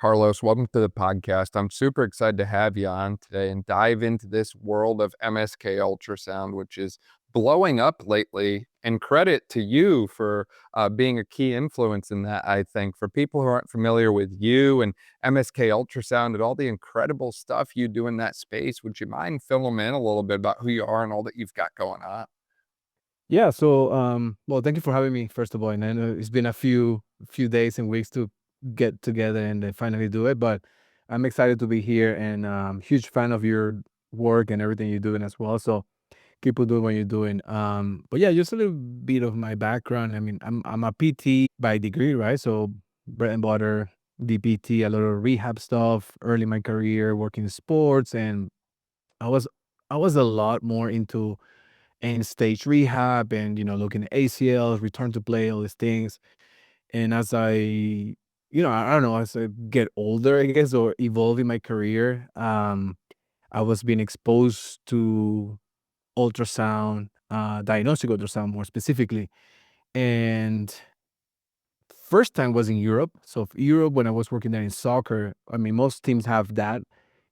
Carlos, welcome to the podcast. I'm super excited to have you on today and dive into this world of MSK Ultrasound, which is blowing up lately. And credit to you for being a key influence in that, I think. For people who aren't familiar with you and MSK Ultrasound and all the incredible stuff you do in that space, would you mind filling them in a little bit about who you are and all that you've got going on? Yeah, so well, thank you for having me, first of all. And I know it's been a few days and weeks to get together and finally do it, but I'm excited to be here and huge fan of your work and everything you're doing as well. So keep on doing what you're doing. But yeah, just a little bit of my background. I mean, I'm a PT by degree, right? So bread and butter, DPT, a lot of rehab stuff early in my career, working in sports, and I was I was a lot more into end stage rehab and looking at ACLs, return to play, all these things. And as I don't know, as I get older, I guess, or evolve in my career, I was being exposed to ultrasound, diagnostic ultrasound more specifically. And first time was in Europe. So Europe, when I was working there in soccer, I mean, most teams have that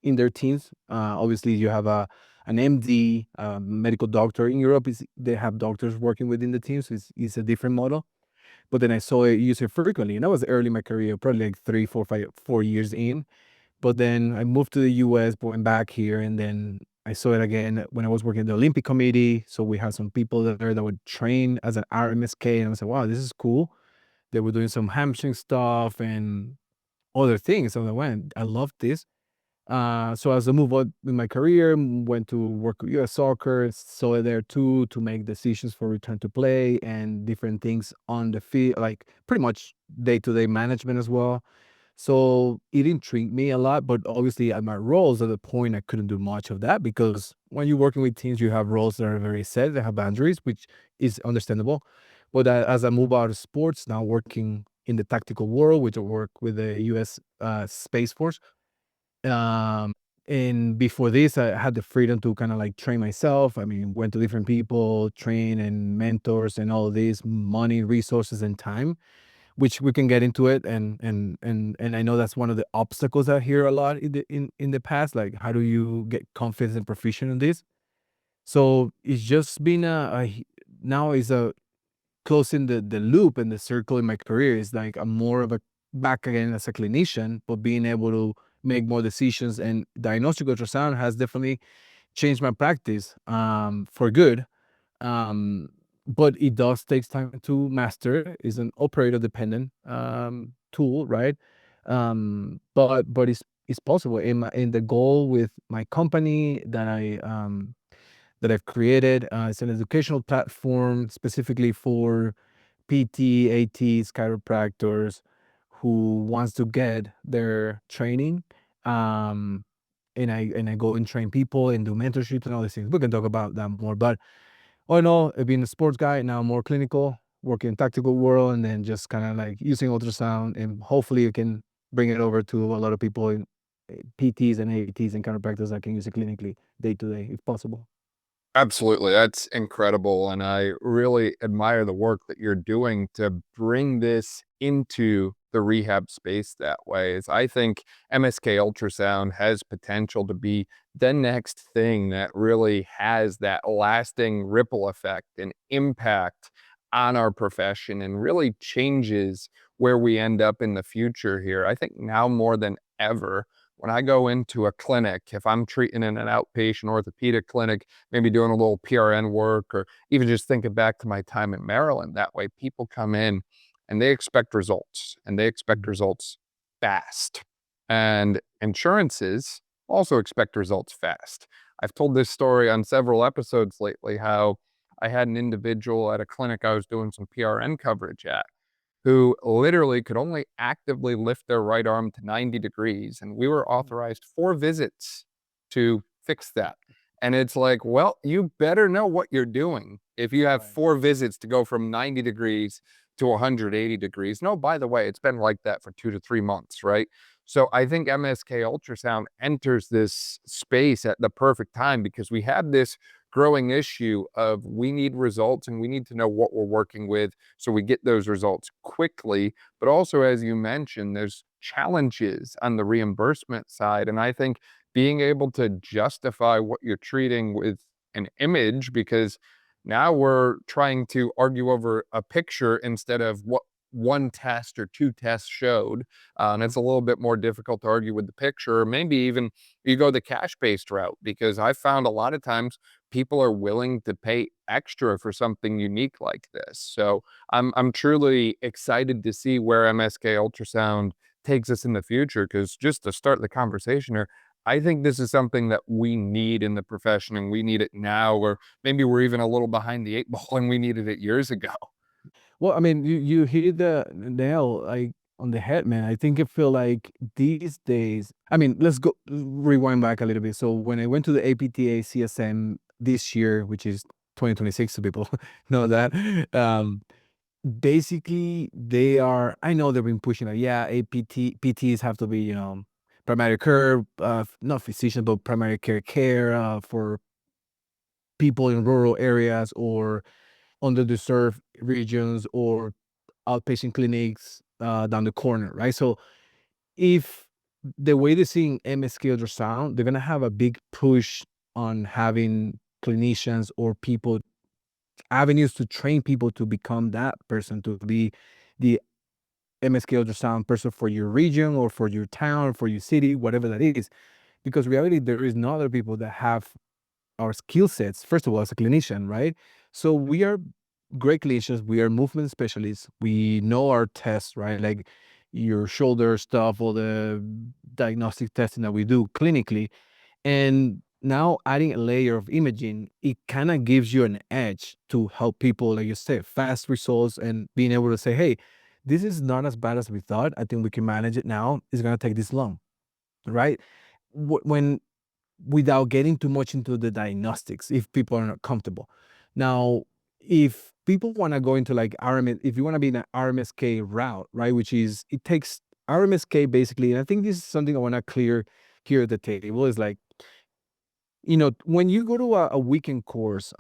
in their teams. Obviously, you have an MD, medical doctor. In Europe, they have doctors working within the teams. So it's a different model. But then I saw it use it frequently, and that was early in my career, probably like 4 years in. But then I moved to the US, going back here, and then I saw it again when I was working at the Olympic Committee. So we had some people there that would train as an RMSK, and I was like, wow, this is cool. They were doing some hamstring stuff and other things. I was like, wow, I love this. So as I move on in my career, went to work with US Soccer, saw it there too to make decisions for return to play and different things on the field, like pretty much day-to-day management as well. So it intrigued me a lot, but obviously at my roles at the point I couldn't do much of that because when you're working with teams, you have roles that are very set, they have boundaries, which is understandable. But as I move out of sports, now working in the tactical world, which I work with the US Space Force. Um, and before this, I had the freedom to kind of like train myself. I mean, went to different people, train and mentors and all of this, money, resources, and time, which we can get into it. And I know that's one of the obstacles I hear a lot in the past. Like, how do you get confidence and proficient in this? So it's just been now is a closing the loop and the circle in my career is like I'm more of a back again as a clinician, but being able to make more decisions and diagnostic ultrasound has definitely changed my practice for good. Um, but it does takes time to master. It's an operator dependent tool, right? But it's possible. In the goal with my company that I've created, it's an educational platform specifically for PT, ATs, chiropractors who wants to get their training. Um, and I go and train people and do mentorships and all these things. We can talk about that more. But all in all, I've been a sports guy, now more clinical, working in tactical world, and then just kind of like using ultrasound, and hopefully you can bring it over to a lot of people in PTs and ATs and chiropractors that can use it clinically day to day if possible. Absolutely. That's incredible. And I really admire the work that you're doing to bring this into the rehab space that way. Is I think MSK ultrasound has potential to be the next thing that really has that lasting ripple effect and impact on our profession and really changes where we end up in the future here. I think now more than ever, when I go into a clinic, if I'm treating in an outpatient orthopedic clinic, maybe doing a little PRN work, or even just thinking back to my time in Maryland. That way, people come in and they expect results and they expect Mhm. results fast. And insurances also expect results fast. I've told this story on several episodes lately how I had an individual at a clinic I was doing some PRN coverage at who literally could only actively lift their right arm to 90 degrees. And we were Mm. authorized 4 visits to fix that. And it's like, well, you better know what you're doing if you have Right. 4 visits to go from 90 degrees to 180 degrees. No, by the way, it's been like that for 2 to 3 months, right? So I think MSK ultrasound enters this space at the perfect time because we have this growing issue of we need results and we need to know what we're working with so we get those results quickly. But also, as you mentioned, there's challenges on the reimbursement side. And I think being able to justify what you're treating with an image, because now we're trying to argue over a picture instead of what one test or two tests showed. And it's a little bit more difficult to argue with the picture, or maybe even you go the cash based route, because I found a lot of times people are willing to pay extra for something unique like this. So I'm truly excited to see where MSK Ultrasound takes us in the future, because just to start the conversation here, I think this is something that we need in the profession, and we need it now, or maybe we're even a little behind the eight ball and we needed it years ago. Well, I mean, you hit the nail like on the head, man. I think I feel like these days, I mean, let's go rewind back a little bit. So when I went to the APTA CSM this year, which is 2026, so people know that. Basically, they are. I know they've been pushing like, yeah, PTs have to be, primary care, not physician, but primary care for people in rural areas or underserved regions or outpatient clinics down the corner, right? So if the way they're seeing MSK ultrasound, they're gonna have a big push on having clinicians or people avenues to train people to become that person, to be the MSK ultrasound person for your region or for your town or for your city, whatever that is. Because reality, there is no other people that have our skill sets, first of all, as a clinician, right? So we are great clinicians. We are movement specialists. We know our tests, right? Like your shoulder stuff, all the diagnostic testing that we do clinically. And now adding a layer of imaging, it kind of gives you an edge to help people, like you said, fast results and being able to say, hey, this is not as bad as we thought. I think we can manage it now. It's going to take this long, right? When without getting too much into the diagnostics if people are not comfortable. Now, if people want to go into like RMS, if you want to be in an RMSK route, right, which is it takes RMSK basically, and I think this is something I want to clear here at the table is like, when you go to a weekend course,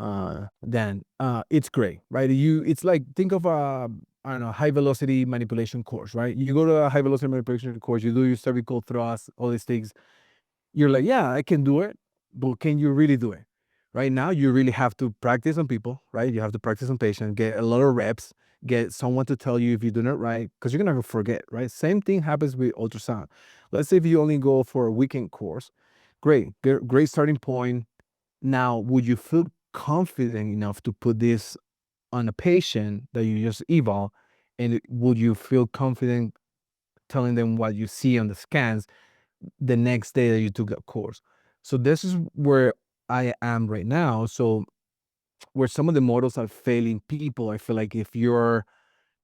then it's great, right? It's like think of a I don't know high velocity manipulation course, right? You go to a high velocity manipulation course, you do your cervical thrust, all these things, you're like, yeah, I can do it, but can you really do it? Right now, you really have to practice on people, right? You have to practice on patients, get a lot of reps, get someone to tell you if you're doing it right, because you're gonna forget, right? Same thing happens with ultrasound. Let's say if you only go for a weekend course, great starting point. Now, would you feel confident enough to put this on a patient that you just eval, and would you feel confident telling them what you see on the scans the next day that you took that course? So this is where I am right now. So where some of the models are failing people, I feel like if you're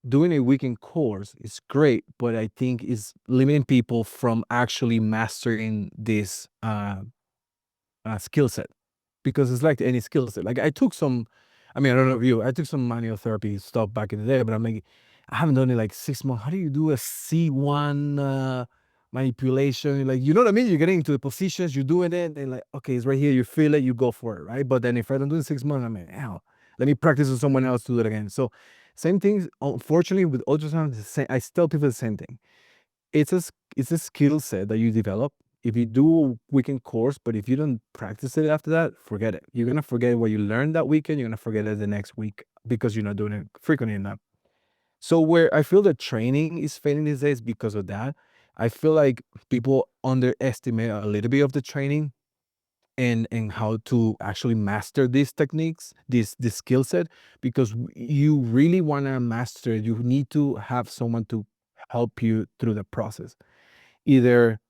doing a weekend course, it's great, but I think it's limiting people from actually mastering this skill set, because it's like any skill set. Like I took some, I mean, I don't know if you, I took some manual therapy stuff back in the day, but I'm like, I haven't done it like 6 months. How do you do a C1 manipulation? Like, you know what I mean? You're getting into the positions, you're doing it, and like, okay, it's right here. You feel it, you go for it, right? But then if I don't do it 6 months, I'm like, hell, let me practice with someone else to do it again. So same things. Unfortunately, with ultrasound, it's the same. I tell people the same thing. It's a skill set that you develop. If you do a weekend course, but if you don't practice it after that, forget it. You're gonna forget what you learned that weekend. You're gonna forget it the next week because you're not doing it frequently enough. So where I feel the training is failing these days because of that, I feel like people underestimate a little bit of the training and how to actually master these techniques, this skill set, because you really want to master it. You need to have someone to help you through the process. Either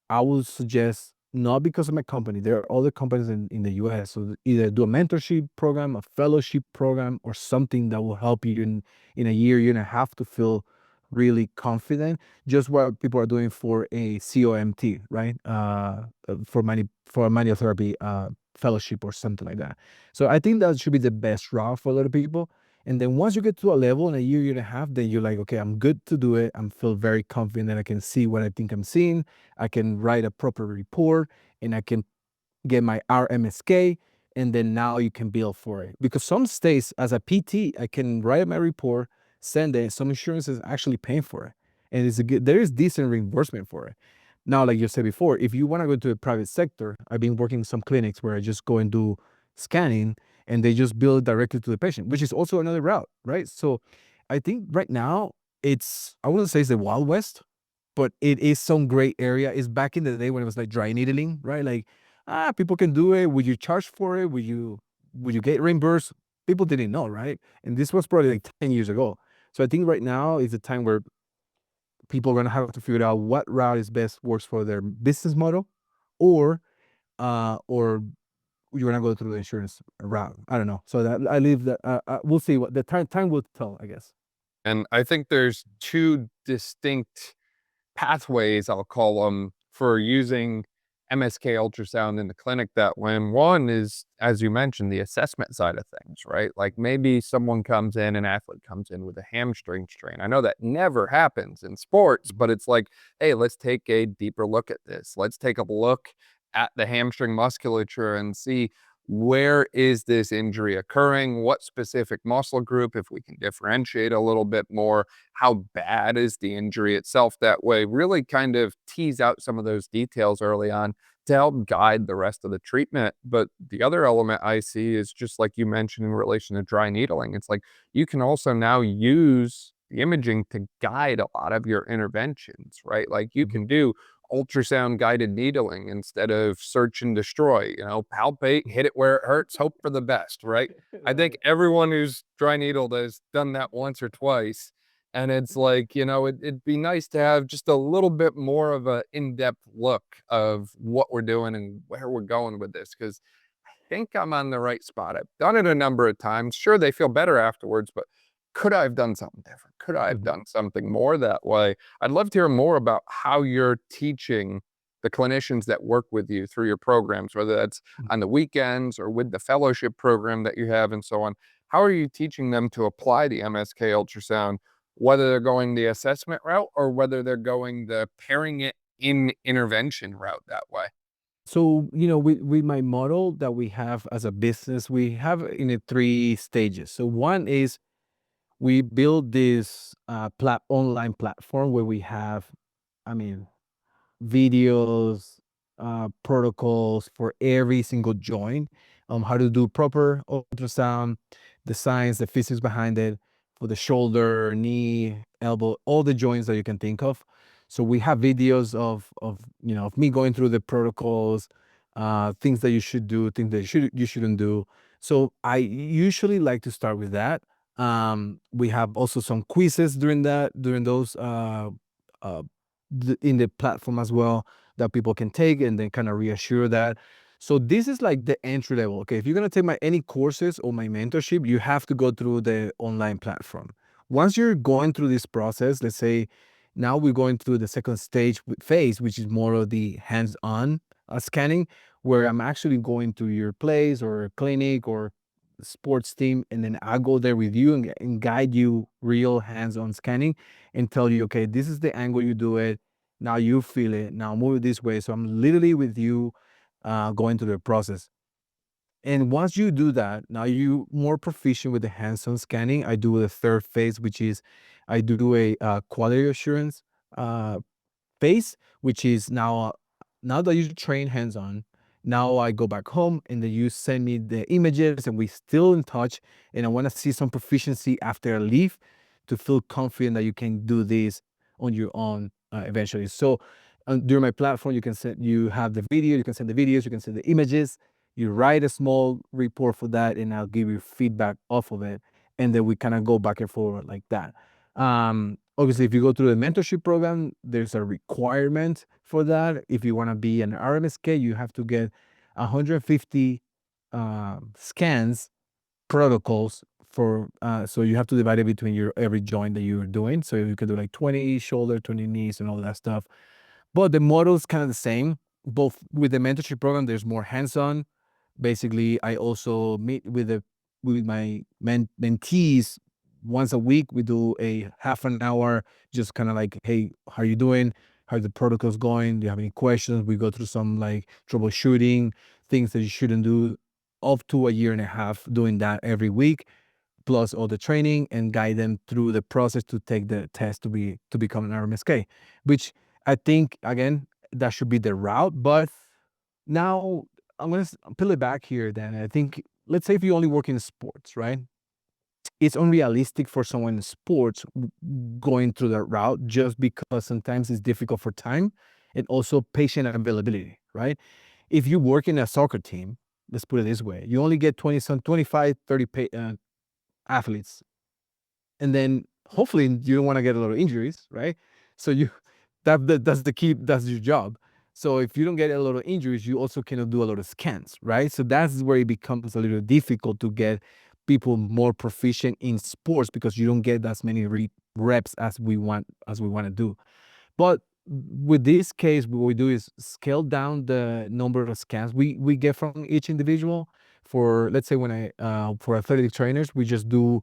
I would suggest, not because of my company, there are other companies in the US. So either do a mentorship program, a fellowship program, or something that will help you in a year and a half to feel really confident. Just what people are doing for a COMT, right? For a manual therapy fellowship or something like that. So I think that should be the best route for a lot of people. And then once you get to a level in a year and a half, then you're like, okay, I'm good to do it. I'm feel very confident that I can see what I think I'm seeing. I can write a proper report and I can get my RMSK. And then now you can bill for it. Because some states, as a PT, I can write my report, send it. Some insurance is actually paying for it. and there is decent reimbursement for it. Now, like you said before, if you want to go to the private sector, I've been working in some clinics where I just go and do scanning, and they just bill it directly to the patient, which is also another route, right? So I think right now I wouldn't say it's the Wild West, but it is some gray area. It's back in the day when it was like dry needling, right? Like, people can do it. Would you charge for it? Would you get reimbursed? People didn't know, right? And this was probably like 10 years ago. So I think right now is the time where people are gonna have to figure out what route is best works for their business model, or you're gonna go through the insurance route. I don't know. So that I leave that. We'll see what the time will tell, I guess. And I think there's two distinct pathways, I'll call them, for using MSK ultrasound in the clinic that way. And one is, as you mentioned, the assessment side of things, right? Like maybe someone comes in, an athlete comes in with a hamstring strain. I know that never happens in sports, but it's like, hey, let's take a deeper look at this. Let's take a look at the hamstring musculature and see, where is this injury occurring? What specific muscle group, if we can differentiate a little bit more? How bad is the injury itself? That way, really kind of tease out some of those details early on to help guide the rest of the treatment. But the other element I see is just like you mentioned in relation to dry needling. It's like you can also now use the imaging to guide a lot of your interventions, right? Like you Mhm. can do ultrasound guided needling instead of search and destroy, palpate, hit it where it hurts, hope for the best, right? I think Right. everyone who's dry needled has done that once or twice. And it's like, it'd be nice to have just a little bit more of a in-depth look of what we're doing and where we're going with this. Cause I think I'm on the right spot. I've done it a number of times. Sure, they feel better afterwards, but could I have done something different? Could I have Mhm. done something more that way? I'd love to hear more about how you're teaching the clinicians that work with you through your programs, whether that's on the weekends or with the fellowship program that you have and so on. How are you teaching them to apply the MSK ultrasound, whether they're going the assessment route or whether they're going the pairing it in intervention route that way? So, with my model that we have as a business, we have in it three stages. So one is we build this online platform where we have, I mean, videos, protocols for every single joint, how to do proper ultrasound, the science, the physics behind it for the shoulder, knee, elbow, all the joints that you can think of. So we have videos of me going through the protocols, things that you should do, things that you shouldn't do. So I usually like to start with that. We have also some quizzes during those uh, in the platform as well that people can take and then kind of reassure that. So this is like the entry level. Okay, if you're gonna take my any courses or my mentorship, you have to go through the online platform. Once you're going through this process, let's say now we're going through the second stage phase, which is more of the hands-on scanning, where I'm actually going to your place or clinic or sports team, and then I go there with you and guide you real hands-on scanning and tell you, okay, this is the angle you do it. Now you feel it. Now move it this way. So I'm literally with you, going through the process. And once you do that, now you more proficient with the hands-on scanning. I do the third phase, which is I do a quality assurance uh, phase, which is now that you train hands-on, now I go back home and then you send me the images and we still in touch. And I want to see some proficiency after I leave to feel confident that you can do this on your own eventually. So during my platform, you have the video, you can send the videos, you can send the images. You write a small report for that, and I'll give you feedback off of it, and then we kind of go back and forward like that. Obviously, if you go through the mentorship program, there's a requirement for that. If you want to be an RMSK, you have to get 150 scans protocols for so you have to divide it between your every joint that you're doing. So you can do like 20 shoulder, 20 knees, and all that stuff. But the model is kind of the same. Both with the mentorship program, there's more hands-on. Basically, I also meet with my mentees once a week. We do a half an hour, just kind of like, hey, how are you doing? How are the protocols going? Do you have any questions? We go through some like troubleshooting, things that you shouldn't do, up to a year and a half doing that every week. plus all the training, and guide them through the process to take the test to become an RMSK, which I think again that should be the route. But now I'm gonna peel it back here. Then I think, let's say if you only work in sports, right? It's unrealistic for someone in sports going through that route, just because sometimes it's difficult for time and also patient availability, right? If you work in a soccer team, let's put it this way, you only get 25, 30 athletes, and then hopefully you don't want to get a lot of injuries, right? So that's the key, that's your job. So if you don't get a lot of injuries, you also cannot do a lot of scans, right? So that's where it becomes a little difficult to get people more proficient in sports, because you don't get as many reps as we want to do. But with this case, what we do is scale down the number of scans we get from each individual. For, let's say, when for athletic trainers, we just do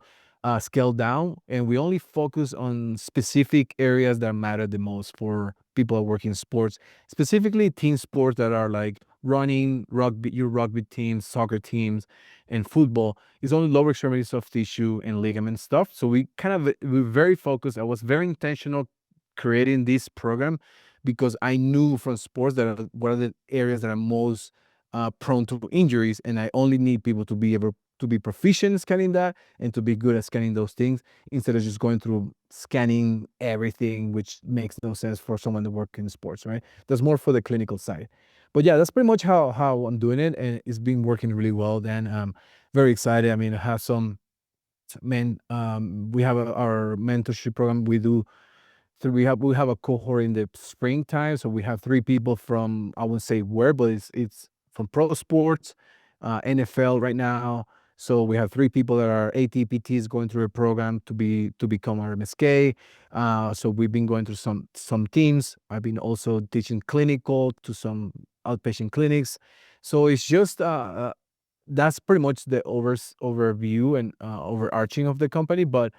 scale down, and we only focus on specific areas that matter the most for people that work in sports, specifically team sports that are like running, rugby, your rugby teams, soccer teams, and football. Is only lower extremity soft tissue and ligament stuff. So we're very focused. I was very intentional creating this program, because I knew from sports that what are the areas that are most prone to injuries, and I only need people to be able to be proficient in scanning that and to be good at scanning those things, instead of just going through scanning everything, which makes no sense for someone to work in sports, right? That's more for the clinical side. But yeah, that's pretty much how I'm doing it, and it's been working really well. Then very excited. I mean, I have some we have our mentorship program. So we have a cohort in the springtime. So we have 3 people from, I wouldn't say where, but it's from pro sports, NFL right now. So we have 3 people that are ATPTs going through a program to become RMSK. So we've been going through some teams. I've been also teaching clinical to some outpatient clinics. So it's just that's pretty much the overview and overarching of the company. But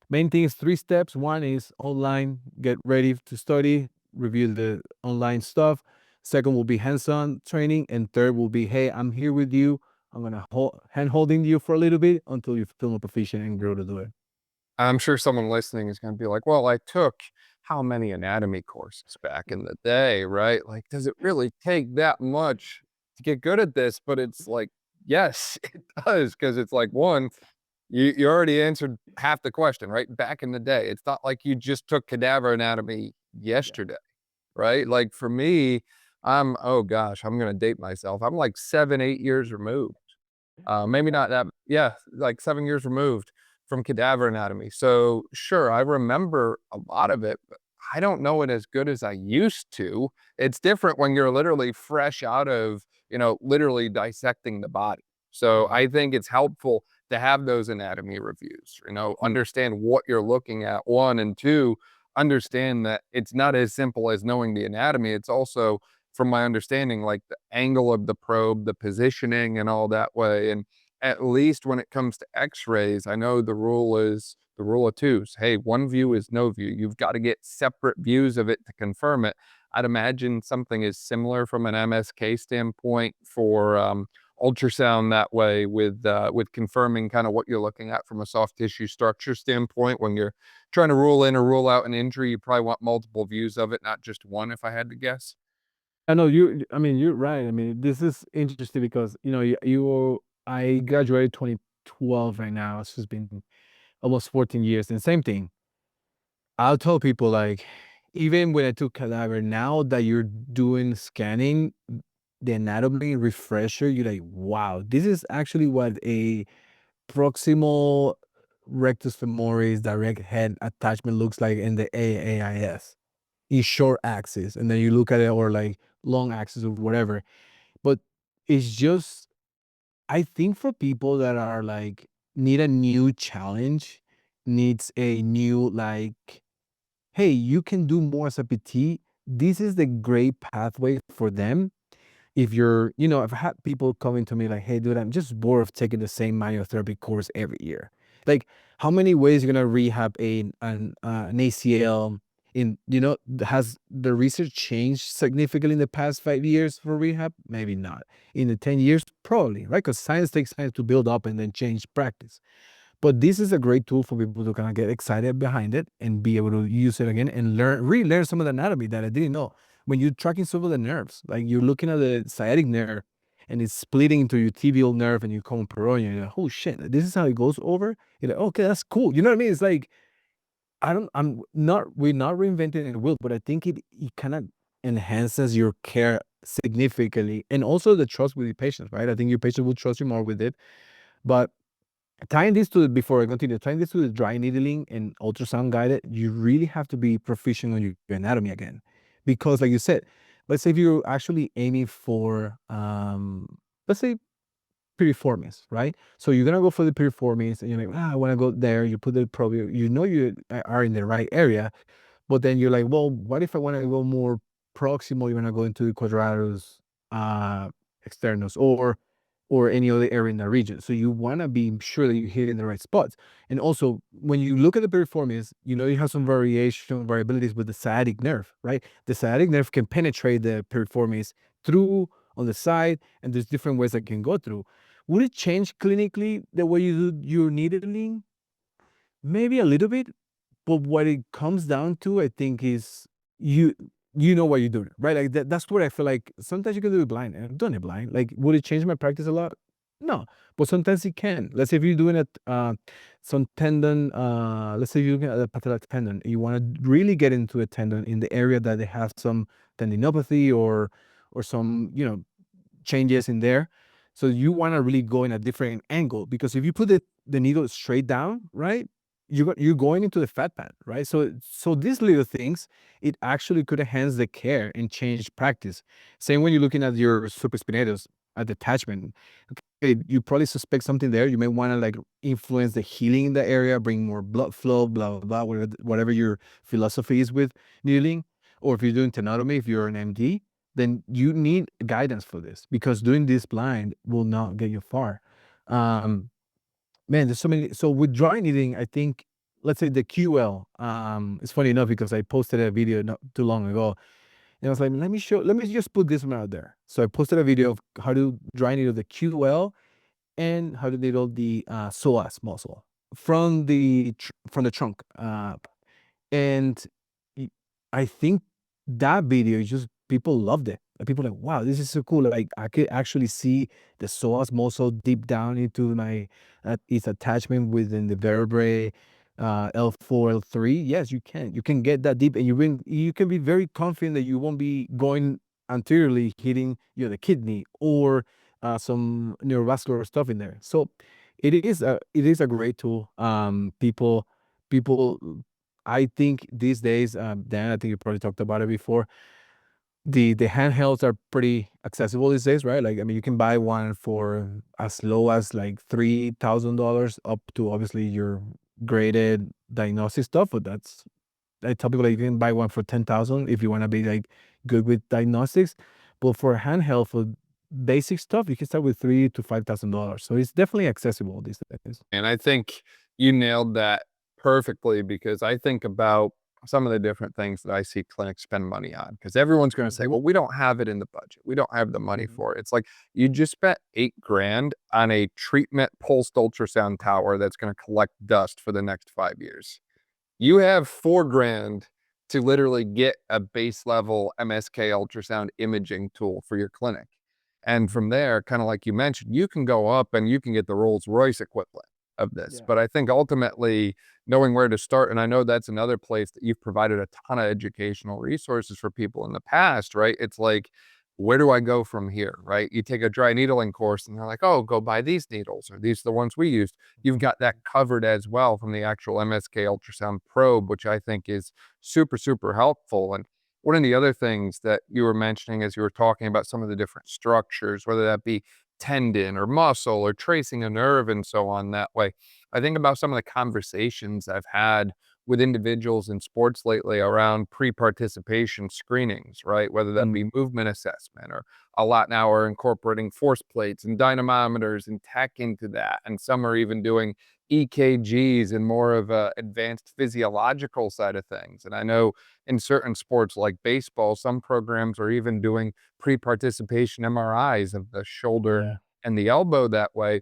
main thing is 3 steps. One is online, get ready to study, review the online stuff. Second will be hands-on training, and third will be, hey, I'm here with you. I'm gonna hand holding you for a little bit until you feel more proficient and grow to do it. I'm sure someone listening is gonna be like, "Well, I took how many anatomy courses back in the day, right? Like, does it really take that much to get good at this?" But it's like, yes, it does, because it's like, one, you already answered half the question, right? Back in the day, it's not like you just took cadaver anatomy Yeah. yesterday, right? Like, for me, oh gosh, I'm gonna date myself. I'm like 7, 8 years removed. Maybe not that, yeah, like 7 years removed from cadaver anatomy. So, sure, I remember a lot of it, but I don't know it as good as I used to. It's different when you're literally fresh out of, literally dissecting the body. So, Mhm. I think it's helpful to have those anatomy reviews, understand what you're looking at, 1, and 2, understand that it's not as simple as knowing the anatomy. It's also, from my understanding, like the angle of the probe, the positioning, and all that way. And at least when it comes to x-rays, I know the rule is the rule of twos. Hey, one view is no view. You've got to get separate views of it to confirm it. I'd imagine something is similar from an MSK standpoint for ultrasound that way, with confirming kind of what you're looking at from a soft tissue structure standpoint. When you're trying to rule in or rule out an injury, you probably want multiple views of it, not just one, if I had to guess. I know I mean, you're right. I mean, this is interesting because, I graduated 2012 right now. So it's been almost 14 years. And same thing. I'll tell people, like, even when I took cadaver, now that you're doing scanning, the anatomy refresher, you're like, wow, this is actually what a proximal rectus femoris direct head attachment looks like in the AAIS in short axis. And then you look at it, or like long axis or whatever. But it's just, I think for people that are like, need a new challenge, needs a new, like, hey, you can do more as a PT. This is the great pathway for them. If I've had people coming to me like, hey, dude, I'm just bored of taking the same myotherapy course every year. Like, how many ways you're gonna rehab an ACL? Has the research changed significantly in the past 5 years for rehab? Maybe not. In the 10 years, probably, right? Because science takes time to build up and then change practice. But this is a great tool for people to kind of get excited behind it and be able to use it again and relearn some of the anatomy that I didn't know. When you're tracking some of the nerves, like you're looking at the sciatic nerve and it's splitting into your tibial nerve and your common peroneal, you're like, oh shit, this is how it goes over. You're like, okay, that's cool. You know what I mean? It's like, we're not reinventing the wheel, but I think it kind of enhances your care significantly and also the trust with your patients, right? I think your patient will trust you more with it. But before I continue, tying this to the dry needling and ultrasound guided, you really have to be proficient on your anatomy again. Because like you said, let's say if you're actually aiming for, let's say piriformis, right? So you're gonna go for the piriformis and you're like, I want to go there. You put the probe, you know you are in the right area, but then you're like, well, what if I want to go more proximal? You want to go into the quadratus externus or any other area in the region. So you want to be sure that you're hitting the right spots. And also, when you look at the piriformis, you know you have some variabilities with the sciatic nerve, right? The sciatic nerve can penetrate the piriformis through on the side, and there's different ways that can go through. Would it change clinically the way you do your needling? Maybe a little bit, but what it comes down to, I think, is you you know what you're doing, right? Like that's what I feel like sometimes you can do it blind, and I've done it blind. Like, would it change my practice a lot? No, but sometimes it can. Let's say if you're doing it, some tendon, let's say you're looking at a patellar tendon, you want to really get into a tendon in the area that they have some tendinopathy or some, changes in there. So you want to really go in a different angle because if you put the needle straight down, right, you're going into the fat pad, right? So these little things, it actually could enhance the care and change practice. Same when you're looking at your supraspinatus at detachment. Okay, you probably suspect something there. You may want to like influence the healing in the area, bring more blood flow, blah blah blah, whatever your philosophy is with needling. Or if you're doing tenotomy, if you're an MD, then you need guidance for this because doing this blind will not get you far. Um, Man, there's so many. So with dry needling, I think, let's say the QL. It's funny enough because I posted a video not too long ago, and I was like, let me just put this one out there. So I posted a video of how to dry needle the QL and how to needle the psoas muscle from from the trunk. And y- I think that video is just people loved it. Like, people are like, wow, this is so cool. Like I could actually see the psoas muscle deep down into my its attachment within the vertebrae, L4, L3. Yes, you can. You can get that deep, and you can be very confident that you won't be going anteriorly hitting the kidney or some neurovascular stuff in there. So it is a great tool. People I think these days, Dan, I think you probably talked about it before. The handhelds are pretty accessible these days, right? Like, I mean, you can buy one for as low as like $3,000 up to obviously your graded diagnostic stuff. But I tell people like you can buy one for 10,000 if you want to be like good with diagnostics. But for handheld for basic stuff, you can start with $3,000 to $5,000. So it's definitely accessible these days. And I think you nailed that perfectly because I think about some of the different things that I see clinics spend money on because everyone's going to say, Mhm, well, we don't have it in the budget. We don't have the money mhm. for it. It's like you just spent 8 grand on a treatment pulsed ultrasound tower that's going to collect dust for the next 5 years. You have 4 grand to literally get a base level MSK ultrasound imaging tool for your clinic. And from there, kind of like you mentioned, you can go up and you can get the Rolls Royce equivalent of this. Yeah. But I think ultimately knowing where to start, and I know that's another place that you've provided a ton of educational resources for people in the past, right? It's like, where do I go from here, right? You take a dry needling course and they're like, oh, go buy these needles, or these are the ones we used. You've got that covered as well from the actual MSK ultrasound probe, which I think is super, super helpful. And one of the other things that you were mentioning as you were talking about some of the different structures, whether that be tendon or muscle or tracing a nerve and so on that way, I think about some of the conversations I've had with individuals in sports lately around pre-participation screenings, right? Whether that Mm, be movement assessment or a lot now are incorporating force plates and dynamometers and tech into that. And some are even doing EKGs and more of a advanced physiological side of things. And I know in certain sports like baseball, some programs are even doing pre-participation MRIs of the shoulder yeah. and the elbow that way.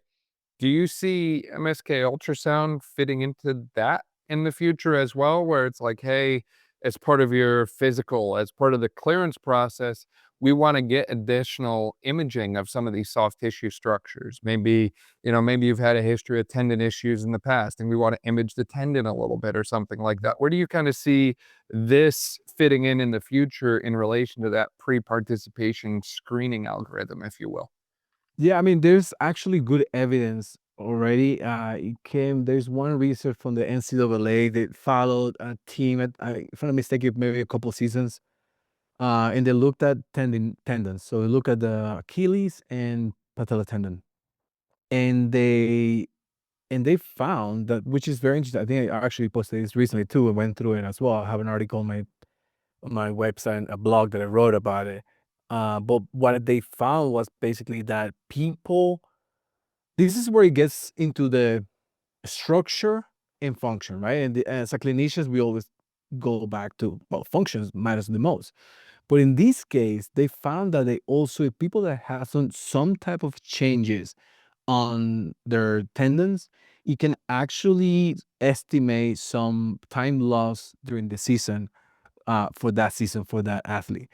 Do you see MSK ultrasound fitting into that in the future as well, where it's like, hey, as part of your physical, as part of the clearance process, we want to get additional imaging of some of these soft tissue structures. Maybe, maybe you've had a history of tendon issues in the past and we want to image the tendon a little bit or something like that. Where do you kind of see this fitting in the future in relation to that pre-participation screening algorithm, if you will? Yeah, I mean, there's actually good evidence already. There's one research from the NCAA that followed a team at, if I'm not mistaken, maybe a couple seasons, and they looked at tendons. So they look at the Achilles and patella tendon, and they found that, which is very interesting. I think I actually posted this recently too. I went through it as well. I have an article on my website, a blog that I wrote about it. But what they found was basically that people, this is where it gets into the structure and function, right? And as a clinicians, we always go back to, well, functions matters the most. But in this case, they found that they also, people that have some type of changes on their tendons, you can actually estimate some time loss during the season, for that season, for that athlete.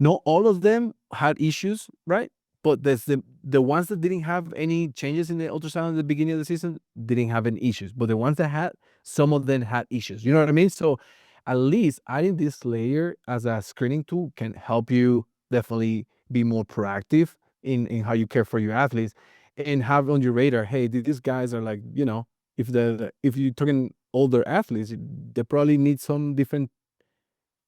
Not all of them had issues, right? But there's the ones that didn't have any changes in the ultrasound at the beginning of the season didn't have any issues. But the ones that had, some of them had issues. You know what I mean? So at least adding this layer as a screening tool can help you definitely be more proactive in how you care for your athletes, and have on your radar, hey, these guys are like, if you're talking older athletes, they probably need some different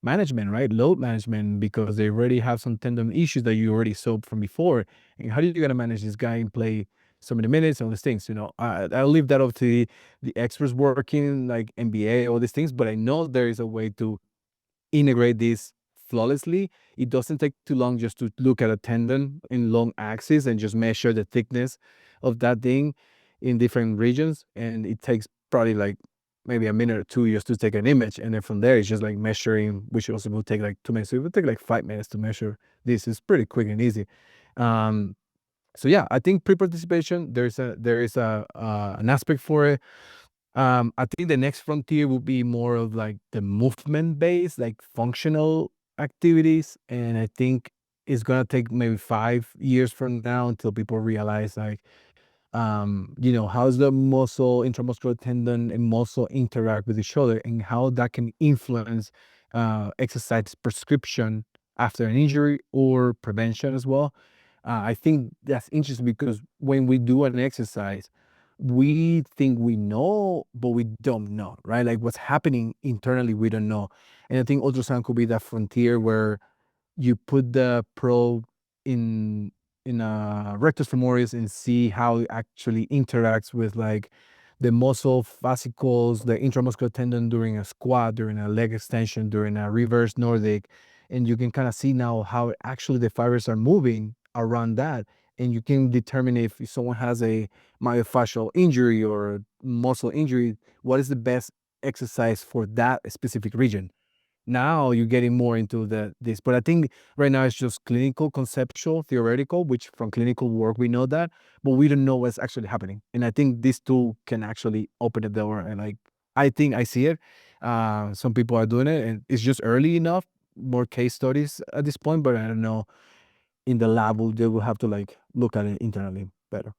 management, right? Load management, because they already have some tendon issues that you already saw from before. And how are you going to manage this guy and play so many minutes and all these things? I'll leave that up to the experts working like NBA, all these things. But I know there is a way to integrate this flawlessly. It doesn't take too long just to look at a tendon in long axis and just measure the thickness of that thing in different regions. And it takes probably like maybe a minute or two just to take an image. And then from there, it's just like measuring, which also will take like 2 minutes. So it would take like 5 minutes to measure this. It's pretty quick and easy. Um, so yeah, I think pre-participation, there is an aspect for it. I think the next frontier will be more of like the movement based, like functional activities. And I think it's gonna take maybe 5 years from now until people realize like, how's the muscle, intramuscular tendon and muscle interact with each other, and how that can influence exercise prescription after an injury or prevention as well. I think that's interesting because when we do an exercise, we think we know, but we don't know, right? Like what's happening internally, we don't know. And I think ultrasound could be that frontier where you put the probe in a rectus femoris and see how it actually interacts with like the muscle fascicles, the intramuscular tendon during a squat, during a leg extension, during a reverse Nordic. And you can kind of see now how actually the fibers are moving around that. And you can determine if someone has a myofascial injury or muscle injury, what is the best exercise for that specific region. Now you're getting more into this, but I think right now it's just clinical, conceptual, theoretical, which from clinical work we know that, but we don't know what's actually happening. And I think this tool can actually open the door. And like, I think I see it. Some people are doing it, and it's just early enough. More case studies at this point, but I don't know. In the lab, they will have to like look at it internally better.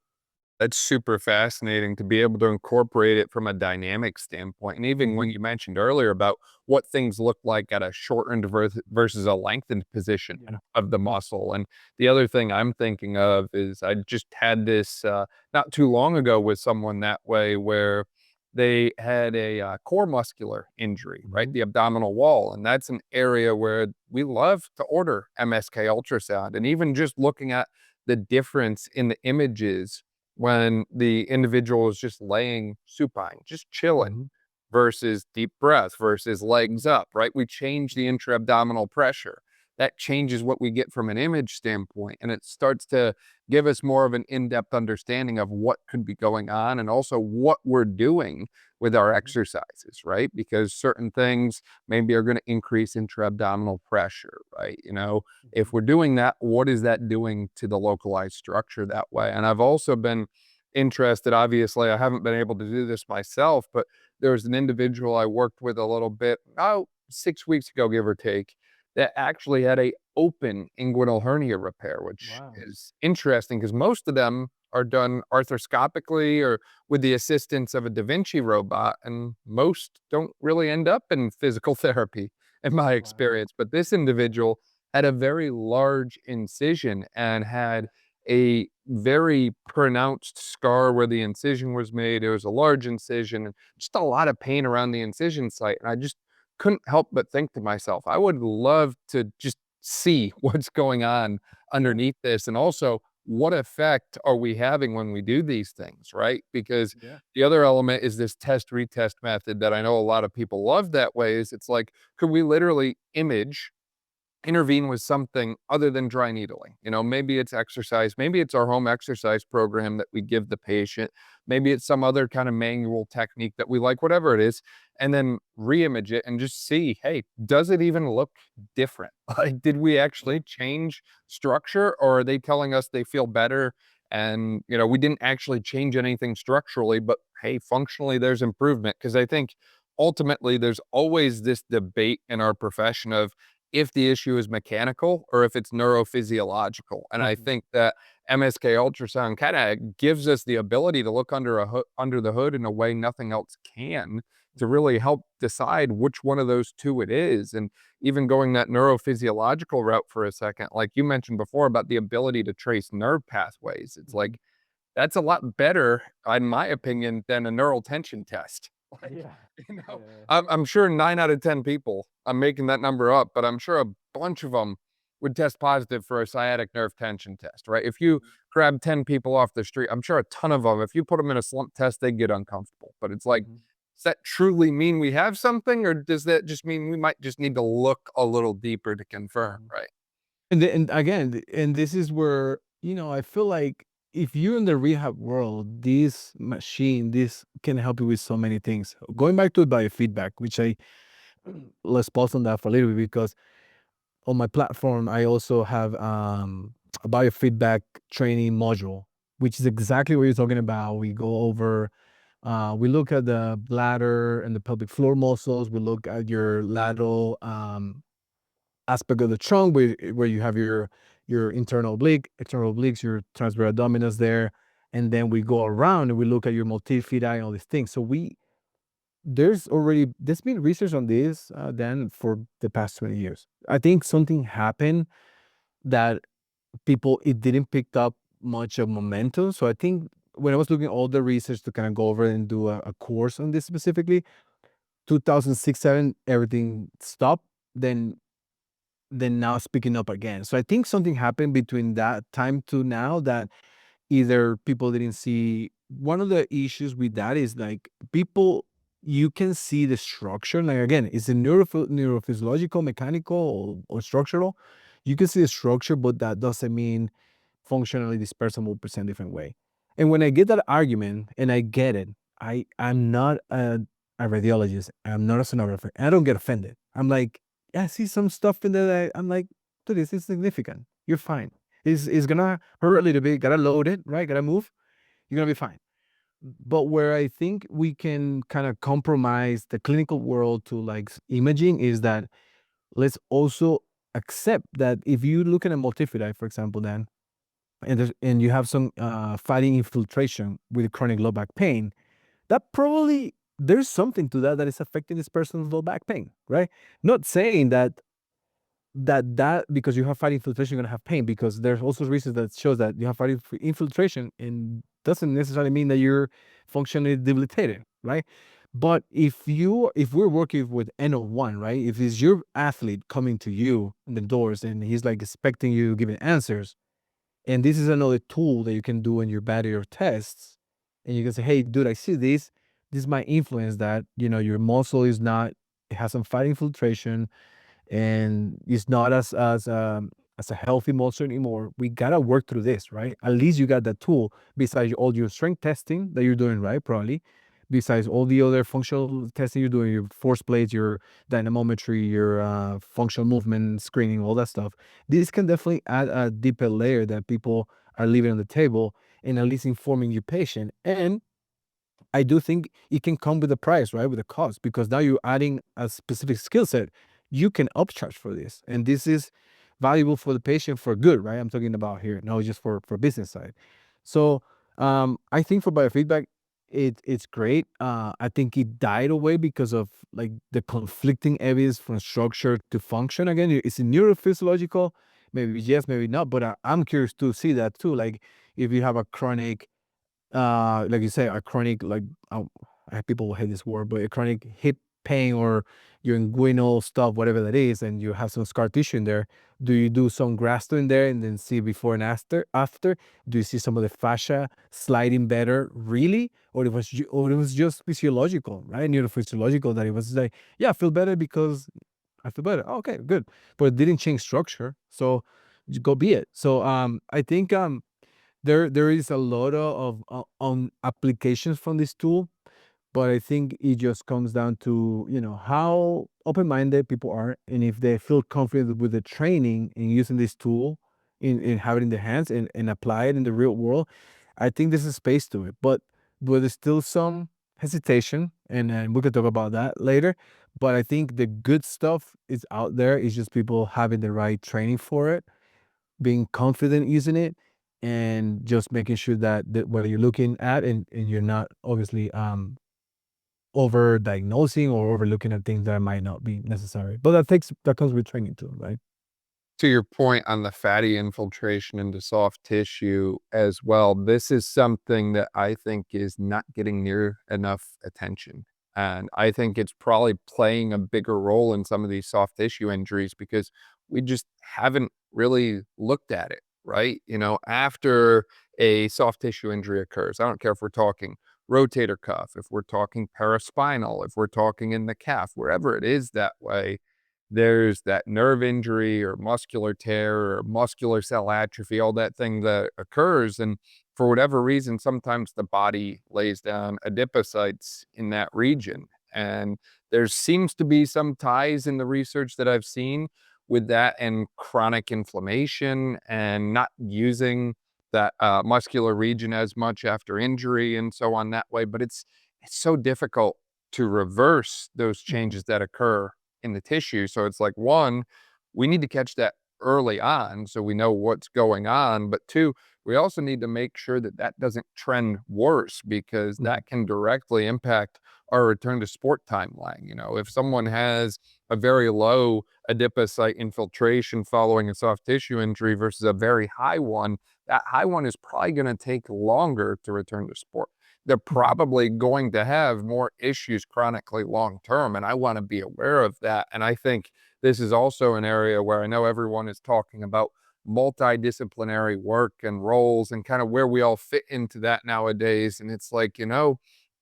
That's super fascinating to be able to incorporate it from a dynamic standpoint. And even when Mhm. you mentioned earlier about what things look like at a shortened versus a lengthened position Yeah. of the muscle. And the other thing I'm thinking of is I just had this not too long ago with someone that way where they had a core muscular injury, right? Mhm. The abdominal wall. And that's an area where we love to order MSK ultrasound. And even just looking at the difference in the images when the individual is just laying supine, just chilling, Mhm. versus deep breath versus legs up, right? We change the intra-abdominal pressure. That changes what we get from an image standpoint, and it starts to give us more of an in-depth understanding of what could be going on and also what we're doing with our Mhm. exercises, right? Because certain things maybe are going to increase intra-abdominal pressure, right? If Mhm. we're doing that, what is that doing to the localized structure that way? And I've also been interested. Obviously, I haven't been able to do this myself, but there was an individual I worked with a little bit, about 6 weeks ago, give or take, that actually had a open inguinal hernia repair, which Wow. is interesting because most of them are done arthroscopically or with the assistance of a Da Vinci robot, and most don't really end up in physical therapy, in my Wow. experience. But this individual had a very large incision and had a very pronounced scar where the incision was made. It was a large incision and just a lot of pain around the incision site. And I just couldn't help but think to myself, I would love to just see what's going on Yeah. underneath this. And also, what effect are we having when we do these things, right? Because Yeah. the other element is this test retest method that I know a lot of people love that way. Is it's like, could we literally intervene with something other than dry needling? You know, maybe it's exercise, maybe it's our home exercise program that we give the patient, maybe it's some other kind of manual technique that we like, whatever it is, and then re-image it and just see, hey, does it even look different? Like, did we Yeah. actually change structure, or are they telling us they feel better? And, you know, we didn't actually change anything structurally, but hey, functionally, there's improvement. Because I think ultimately there's always this debate in our profession of if the issue is mechanical or if it's neurophysiological. And I Mhm. think that MSK ultrasound kind of gives us the ability to look under the hood in a way nothing else can, to Mhm. really help decide which one of those two it is. And even going that neurophysiological route for a second, like you mentioned before about the ability to trace nerve pathways, it's Mhm. like that's a lot better, in my opinion, than a neural tension test. Like, Yeah. you know, Yeah. I'm sure 9 out of 10 people, I'm making that number up, but I'm sure a bunch of them would test positive for a sciatic nerve tension test, right? If you Mhm. grab 10 people off the street, I'm sure a ton of them, if you put them in a slump test, they get uncomfortable. But it's like, Mhm. does that truly mean we have something, or does that just mean we might just need to look a little deeper to confirm, Mhm. right? And again, and this is where, I feel like if you're in the rehab world, this can help you with so many things. Going back to biofeedback, which let's pause on that for a little bit because on my platform, I also have a biofeedback training module, which is exactly what you're talking about. We go over, we look at the bladder and the pelvic floor muscles. We look at your lateral aspect of the trunk where you have your internal oblique, external obliques, your transverse abdominis there, and then we go around and we look at your multifidi and all these things. So there's been research on this then for the past 20 years. I think something happened that people it didn't pick up much of momentum. So I think when I was looking at all the research to kind of go over and do a course on this specifically, 2006, 7, everything stopped. Then now it's picking up again. So I think something happened between that time to now that either people didn't see. One of the issues with that is like people, you can see the structure. Like again, is it neurophysiological, mechanical, or structural? You can see the structure, but that doesn't mean functionally this person will present different way. And when I get that argument and I get it, I'm not a radiologist. I'm not a sonographer. I don't get offended. I'm like, yeah, I see some stuff in there that I'm like, dude, this is significant. You're fine. It's gonna hurt a little bit. Gotta load it, right? Gotta move. You're gonna be fine. But where I think we can kind of compromise the clinical world to like imaging is that let's also accept that if you look at a multifidi, for example, then and you have some fatty infiltration with chronic low back pain, that probably there's something to that that is affecting this person's low back pain, right? Not saying that because you have fatty infiltration, you're gonna have pain, because there's also research that shows that you have fatty infiltration and doesn't necessarily mean that you're functionally debilitated, right? But if we're working with N01, right? If it's your athlete coming to you in the doors and he's like expecting you giving answers, and this is another tool that you can do in your barrier tests. And you can say, hey, dude, I see this. This might influence that. Your muscle is not, it has some fat infiltration and it's not as a healthy muscle anymore. We gotta work through this, right? At least you got that tool besides all your strength testing that you're doing, right? Probably. Besides all the other functional testing you're doing, your force plates, your dynamometry, your functional movement screening, all that stuff. This can definitely add a deeper layer that people are leaving on the table. and at least informing your patient. And I do think it can come with a price, right? With a cost, because now you're adding a specific skill set. You can upcharge for this. And this is valuable for the patient for good, right? I'm talking about here, not just for business side. So I think for biofeedback, it's great. I think it died away because of like the conflicting evidence from structure to function. Again, it's a neurophysiological, maybe yes, maybe not, but I'm curious to see that too. Like if you have a chronic like you say, a chronic, like, people hate this word, but a chronic hip pain or your inguinal stuff, whatever that is, and you have some scar tissue in there, do you do some grasto in there and then see before and after? Do you see some of the fascia sliding better, really? Or it was just physiological, right? Neurophysiological, that it was like, yeah, I feel better because I feel better. Oh, okay, good. But it didn't change structure. So go be it. So I think there is a lot on applications from this tool, but I think it just comes down to, how open-minded people are, and if they feel confident with the training and using this tool in having it in their hands and apply it in the real world. I think there's a space to it, but there's still some hesitation, and we could talk about that later. But I think the good stuff is out there. It's just people having the right training for it, being confident using it, and just making sure that what you're looking at, and you're not obviously over diagnosing or overlooking at things that might not be necessary. But that comes with training too, right? To your point on the fatty infiltration into soft tissue as well, this is something that I think is not getting near enough attention. And I think it's probably playing a bigger role in some of these soft tissue injuries because we just haven't really looked at it, right? After a soft tissue injury occurs, I don't care if we're talking rotator cuff, if we're talking paraspinal, if we're talking in the calf, wherever it is that way, there's that nerve injury or muscular tear or muscular cell atrophy, all that thing that occurs. And for whatever reason, sometimes the body lays down adipocytes in that region. And there seems to be some ties in the research that I've seen with that and chronic inflammation and not using that muscular region as much after injury and so on that way. But it's so difficult to reverse those Mhm. changes that occur in the tissue. So it's like, one, we need to catch that early on so we know what's going on. But two, we also need to make sure that that doesn't trend worse because Mhm. that can directly impact our return to sport timeline. If someone has a very low adipocyte infiltration following a soft tissue injury versus a very high one, that high one is probably going to take longer to return to sport. They're Mhm. probably going to have more issues chronically long term. And I want to be aware of that. And I think this is also an area where I know everyone is talking about multidisciplinary work and roles and kind of where we all fit into that nowadays. And it's like,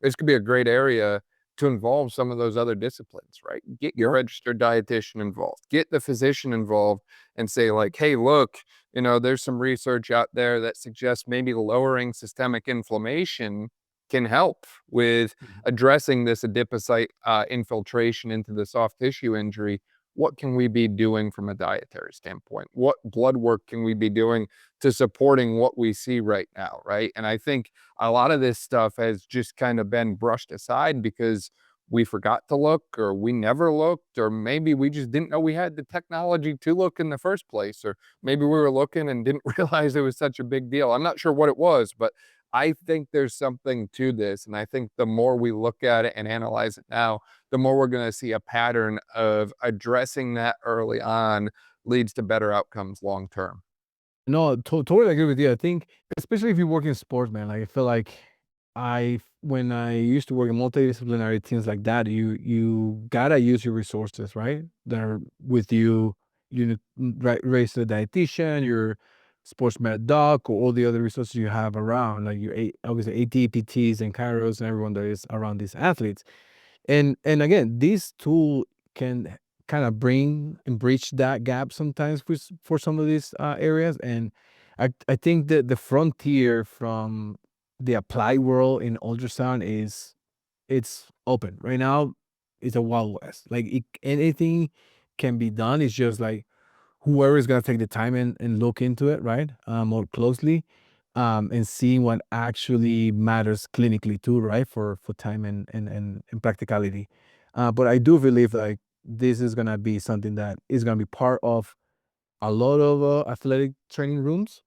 this could be a great area to involve some of those other disciplines, right? Get your Yep. registered dietitian involved, get the physician involved and say, like, hey, look, there's some research out there that suggests maybe lowering systemic inflammation can help with Mhm. addressing this adipocyte infiltration into the soft tissue injury. What can we be doing from a dietary standpoint? What blood work can we be doing to supporting what we see right now, right? And I think a lot of this stuff has just kind of been brushed aside because we forgot to look or we never looked or maybe we just didn't know we had the technology to look in the first place or maybe we were looking and didn't realize it was such a big deal. I'm not sure what it was, but I think there's something to this. And I think the more we look at it and analyze it now, the more we're going to see a pattern of addressing that early on leads to better outcomes long term. No, totally agree with you. I think, especially if you work in sports, man, like I feel like when I used to work in multidisciplinary teams like that, you gotta use your resources, right? That are with you. You raise the dietitian, your sports med doc, or all the other resources you have around, like your obviously AT, PTs, and chiros, and everyone that is around these athletes. And again, this tool can kind of bring and bridge that gap sometimes for some of these areas. And I think that the frontier from the applied world in ultrasound is it's open right now. It's a wild west. Like anything can be done. It's just like whoever is gonna take the time and look into it, right? More closely. and seeing what actually matters clinically too, right? For time and practicality. But I do believe like this is gonna be something that is gonna be part of a lot of athletic training rooms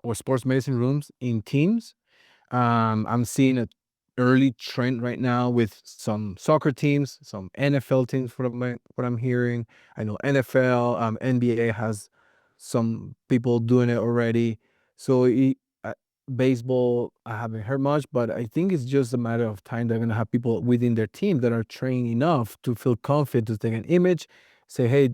or sports medicine rooms in teams. I'm seeing a early trend right now with some soccer teams, some NFL teams. What I'm hearing, I know NFL, NBA has some people doing it already. So baseball, I haven't heard much, but I think it's just a matter of time. They're gonna have people within their team that are trained enough to feel confident to take an image, say, "Hey,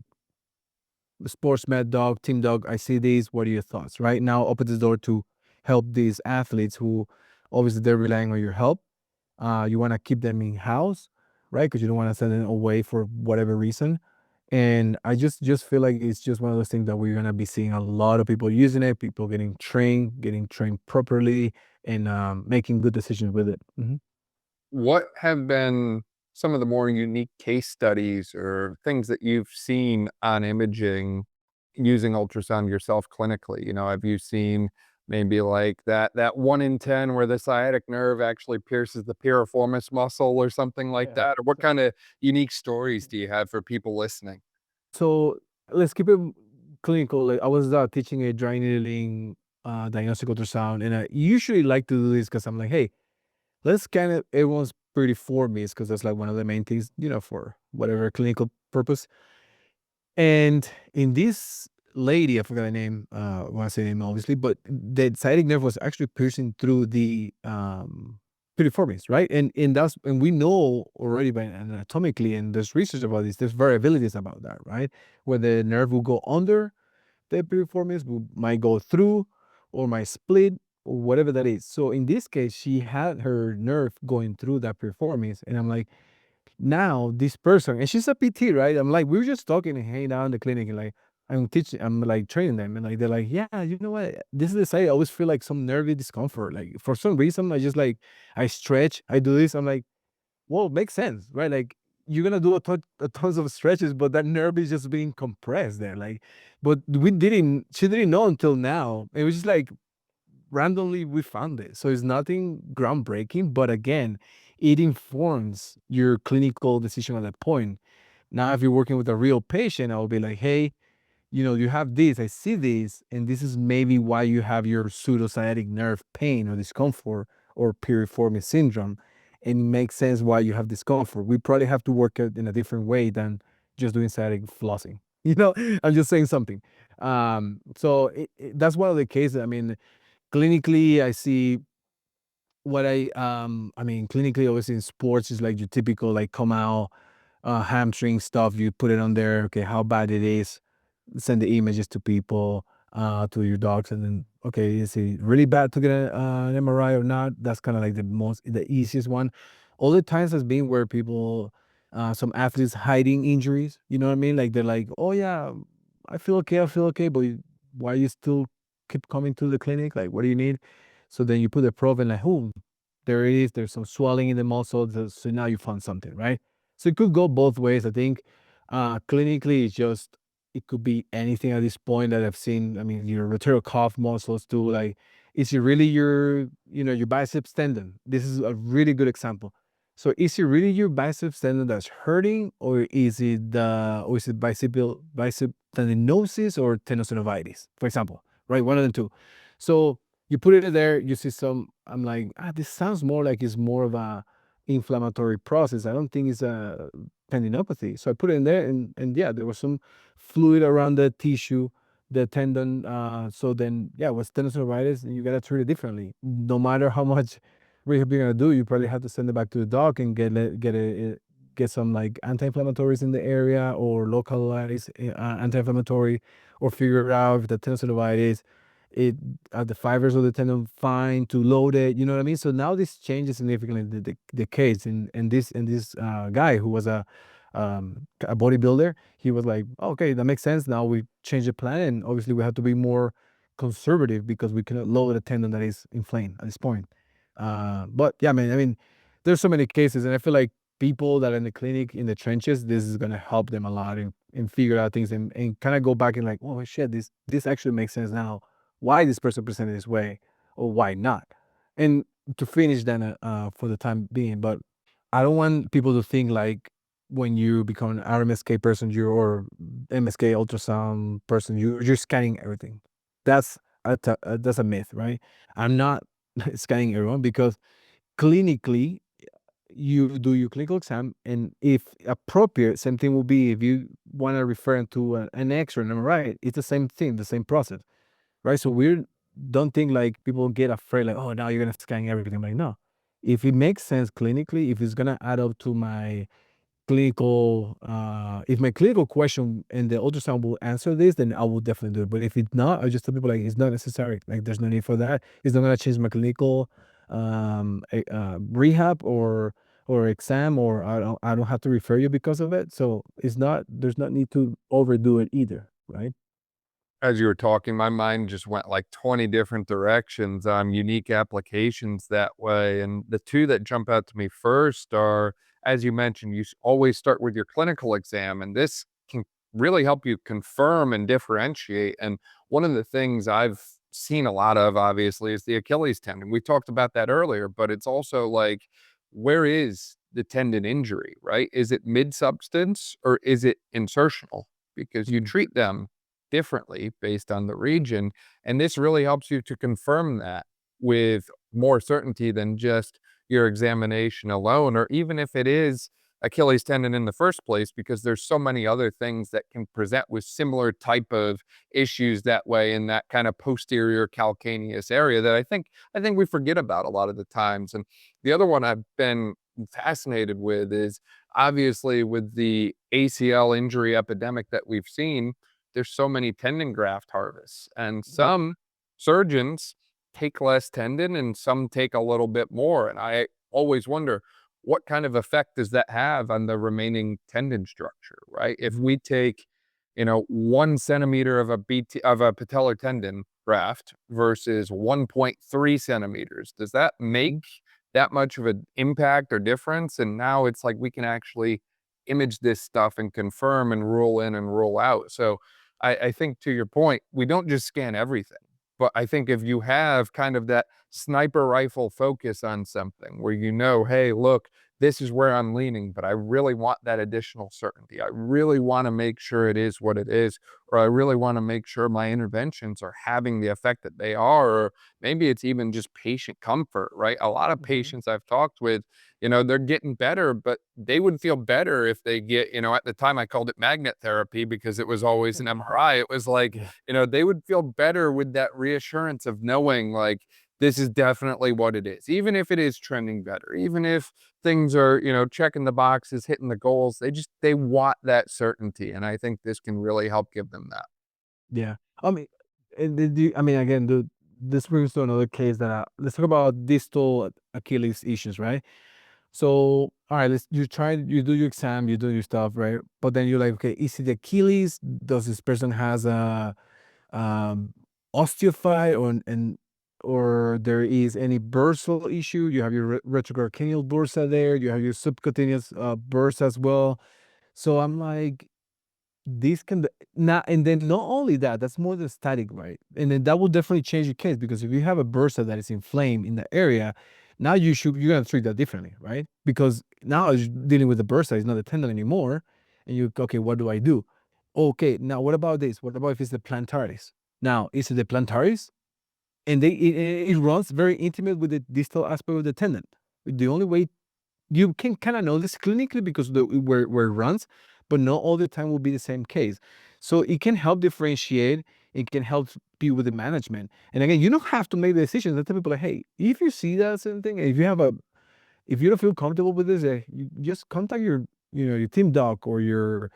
sports med dog, team dog, I see these. What are your thoughts?" Right now, open the door to help these athletes who obviously they're relying on your help. You want to keep them in house, right? Because you don't want to send them away for whatever reason. And I just feel like it's just one of those things that we're gonna be seeing a lot of people using it, people getting trained properly, and making good decisions with it. What have been some of the more unique case studies or things that you've seen on imaging using ultrasound yourself clinically? You know, have you seen maybe like that 1 in 10 where the sciatic nerve actually pierces the piriformis muscle or something like Yeah. that? Or what kinda unique stories do you have for people listening? So let's keep it clinical. Like I was teaching a dry needling diagnostic ultrasound, and I usually like to do this because I'm like, hey, let's scan it everyone's piriformis because that's like one of the main things, for whatever clinical purpose. And in this lady, I forgot the name, I want to say the name obviously, but the sciatic nerve was actually piercing through the piriformis, right? And we know already by anatomically, and there's research about this, there's variabilities about that, right? Where the nerve will go under the piriformis, might go through, or might split, or whatever that is. So in this case, she had her nerve going through that piriformis, and I'm like, now this person, and she's a PT, right? I'm like, we were just talking and hanging out in the clinic, and like I'm teaching, I'm like training them, and like they're like, yeah, you know what? This is the side I always feel like some nervy discomfort. Like for some reason, I just like I stretch, I do this. I'm like, well, it makes sense, right? Like you're gonna do a tons of stretches, but that nerve is just being compressed there. Like, but she didn't know until now. It was just like randomly we found it. So it's nothing groundbreaking, but again, it informs your clinical decision at that point. Now, if you're working with a real patient, I'll be like, hey, you have this, I see this, and this is maybe why you have your pseudosciatic nerve pain or discomfort or piriformis syndrome. And it makes sense why you have discomfort. We probably have to work it in a different way than just doing sciatic flossing. I'm just saying something. So that's one of the cases. I mean, clinically, I see clinically, obviously in sports is like your typical like come out hamstring stuff. You put it on there. Okay, how bad it is, send the images to people, to your docs, and then okay, is it really bad to get an MRI or not? That's kind of like the easiest one. Other times has been where people, some athletes hiding injuries. You know what I mean? Like they're like, oh yeah, I feel okay, but why you still keep coming to the clinic? Like, what do you need? So then you put the probe and like, oh, there it is. There's some swelling in the muscle. So now you found something, right? So it could go both ways. I think clinically, it's just it could be anything at this point that I've seen. I mean, your rotator cuff muscles too. Like, is it really your biceps tendon? This is a really good example. So, is it really your biceps tendon that's hurting, or is it bicep tendinosis or tenosynovitis, for example, right? One of the two. So you put it in there, you see some. I'm like, this sounds more like it's more of a inflammatory process. I don't think it's a tendinopathy. So I put it in there, and yeah, there was some fluid around the tissue, the tendon. So then, yeah, it was tenosynovitis, and you gotta treat it differently. No matter how much rehab you're gonna do, you probably have to send it back to the doc and get some like anti-inflammatories in the area or localized anti-inflammatory, or figure out if the tenosynovitis it the fibers of the tendon fine to load it. You know what I mean? So now this changes significantly the case. And this guy who was a bodybuilder, he was like, "Oh, okay, that makes sense. Now we change the plan, and obviously we have to be more conservative because we cannot load a tendon that is inflamed at this point." But yeah, man, I mean, there's so many cases, and I feel like people that are in the clinic in the trenches, this is gonna help them a lot and figure out things and kind of go back and like, oh shit, this actually makes sense now why this person presented this way. or why not? And to finish then, for the time being, but I don't want people to think like when you become an RMSK person, you or MSK ultrasound person, you're scanning everything. That's that's a myth, right? I'm not scanning everyone because clinically you do your clinical exam, and if appropriate, same thing will be if you want to refer to an X-ray, and right, it's the same thing, the same process, right? So we don't think like people get afraid, like, oh, now you're gonna scan everything. Like, no, if it makes sense clinically, if it's gonna add up to my clinical, if my clinical question and the ultrasound will answer this, then I will definitely do it. But if it's not, I just tell people like it's not necessary. Like there's no need for that. It's not gonna change my clinical rehab or exam, or I don't have to refer you because of it. So it's not there's not need to overdo it either, right? As you were talking, my mind just went like 20 different directions on unique applications that way. And the two that jump out to me first are, as you mentioned, you always start with your clinical exam, and this can really help you confirm and differentiate. And one of the things I've seen a lot of, obviously, is the Achilles tendon. We talked about that earlier, but it's also like, where is the tendon injury, right? Is it mid substance or is it insertional? Because you Mm. treat them differently based on the region. And this really helps you to confirm that with more certainty than just your examination alone, or even if it is Achilles tendon in the first place, because there's so many other things that can present with similar type of issues that way in that kind of posterior calcaneus area that I think we forget about a lot of the times. And the other one I've been fascinated with is obviously with the ACL injury epidemic that we've seen, there's so many tendon graft harvests, and Yep. some surgeons take less tendon and some take a little bit more. And I always wonder, what kind of effect does that have on the remaining tendon structure, right? If Mhm. we take, 1 centimeter of a patellar tendon graft versus 1.3 centimeters, does that make Mhm. that much of an impact or difference? And now it's like we can actually image this stuff and confirm and rule in and rule out. So I think to your point, we don't just scan everything. But I think if you have kind of that sniper rifle focus on something where hey, look, this is where I'm leaning, but I really want that additional certainty. I really want to make sure it is what it is, or I really want to make sure my interventions are having the effect that they are, or maybe it's even just patient comfort, right? A lot of Mhm. patients I've talked with, they're getting better, but they would feel better if they get, at the time I called it magnet therapy because it was always an MRI. It was like, Yeah. they would feel better with that reassurance of knowing like this is definitely what it is. Even if it is trending better, even if things are, checking the boxes, hitting the goals, they want that certainty. And I think this can really help give them that. Yeah. I mean, and I mean, again, this brings to another case that let's talk about distal Achilles issues, right? So, all right, you do your exam, you do your stuff, right? But then you're like, okay, is it the Achilles? Does this person has a um, osteophyte, or there is any bursal issue? You have your retrocranial bursa there. You have your subcutaneous bursa as well. So I'm like, this can not, and then not only that, that's more than static, right? And then that will definitely change your case because if you have a bursa that is inflamed in the area, now you're gonna treat that differently, right? Because now you're dealing with the bursa, it's not a tendon anymore, and you okay, what do I do? Okay, now what about this? What about if it's the plantaris? Now, is it the plantaris? And it runs very intimate with the distal aspect of the tendon. The only way you can kind of know this clinically because where it runs, but not all the time will be the same case. So it can help differentiate. It can help you with the management. And again, you don't have to make the decisions. I tell people like, hey, if you see that certain thing, if you don't feel comfortable with this, you just contact your team doc or your